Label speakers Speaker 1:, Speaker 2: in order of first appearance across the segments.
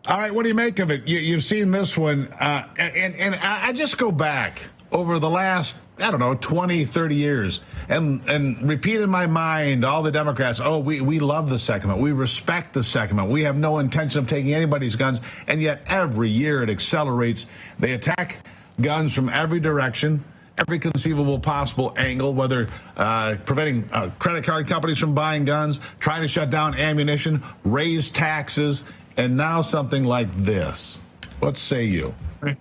Speaker 1: All right, what do you make of it? You've seen this one, and I just go back over the last, I don't know, 20, 30 years and repeat in my mind all the Democrats, oh, we love the Second Amendment. We respect the Second Amendment. We have no intention of taking anybody's guns, and yet every year it accelerates. They attack guns from every direction, every conceivable possible angle, whether preventing credit card companies from buying guns, trying to shut down ammunition, raise taxes, and now something like this. What say you?
Speaker 2: Right.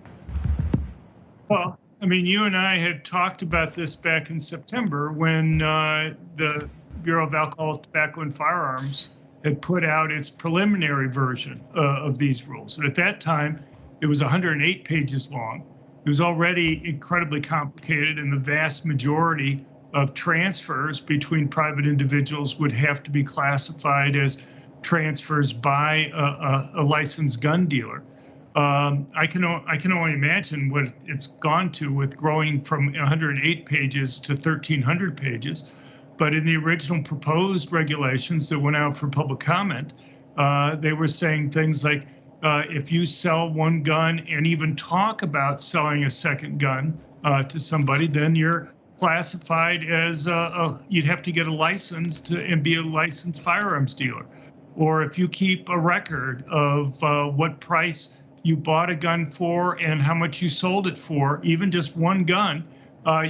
Speaker 2: Well, I mean, you and I had talked about this back in September when the Bureau of Alcohol, Tobacco, and Firearms had put out its preliminary version of these rules. And at that time, it was 108 pages long. It was already incredibly complicated, and the vast majority of transfers between private individuals would have to be classified as transfers by a licensed gun dealer. I can only imagine what it's gone to with growing from 108 pages to 1,300 pages. But in the original proposed regulations that went out for public comment, they were saying things like, if you sell one gun and even talk about selling a second gun to somebody, then you're classified as you'd have to get a license and be a licensed firearms dealer. Or if you keep a record of what price you bought a gun for and how much you sold it for, even just one gun,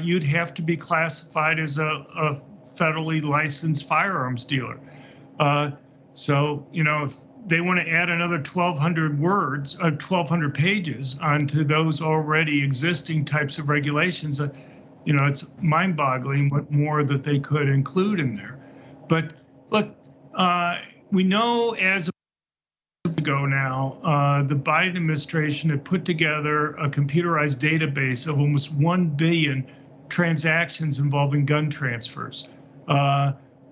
Speaker 2: you'd have to be classified as a federally licensed firearms dealer. So, you know, if they want to add another 1,200 words, 1,200 pages onto those already existing types of regulations, you know, it's mind-boggling what more that they could include in there. But look, we know as of ago now, the Biden administration had put together a computerized database of almost 1 billion transactions involving gun transfers.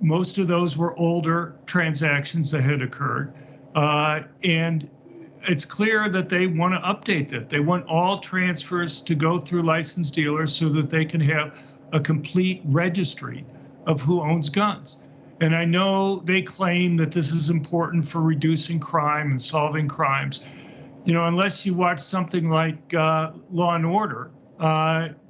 Speaker 2: Most of those were older transactions that had occurred. And it's clear that they want to update that. They want all transfers to go through licensed dealers so that they can have a complete registry of who owns guns. And I know they claim that this is important for reducing crime and solving crimes. You know, unless you watch something like Law and Order,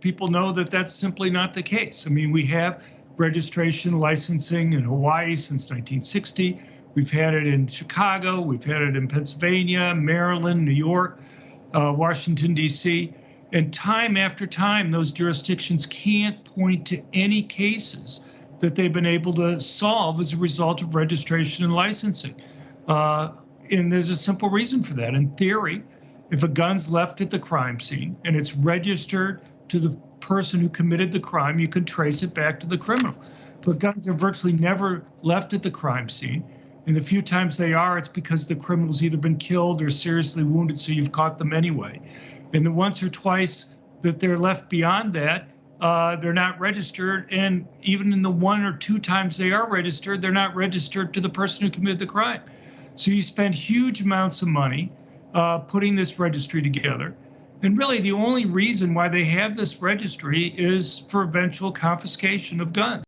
Speaker 2: people know that that's simply not the case. I mean, we have registration licensing in Hawaii since 1960. We've had it in Chicago. We've had it in Pennsylvania, Maryland, New York, Washington, D.C. And time after time, those jurisdictions can't point to any cases that they've been able to solve as a result of registration and licensing. And there's a simple reason for that. In theory, if a gun's left at the crime scene and it's registered to the person who committed the crime, you can trace it back to the criminal. But guns are virtually never left at the crime scene. And the few times they are, it's because the criminal's either been killed or seriously wounded, so you've caught them anyway. And the once or twice that they're left beyond that, they're not registered, and even in the 1 or 2 times they are registered, they're not registered to the person who committed the crime. So you spend huge amounts of money putting this registry together. And really the only reason why they have this registry is for eventual confiscation of guns.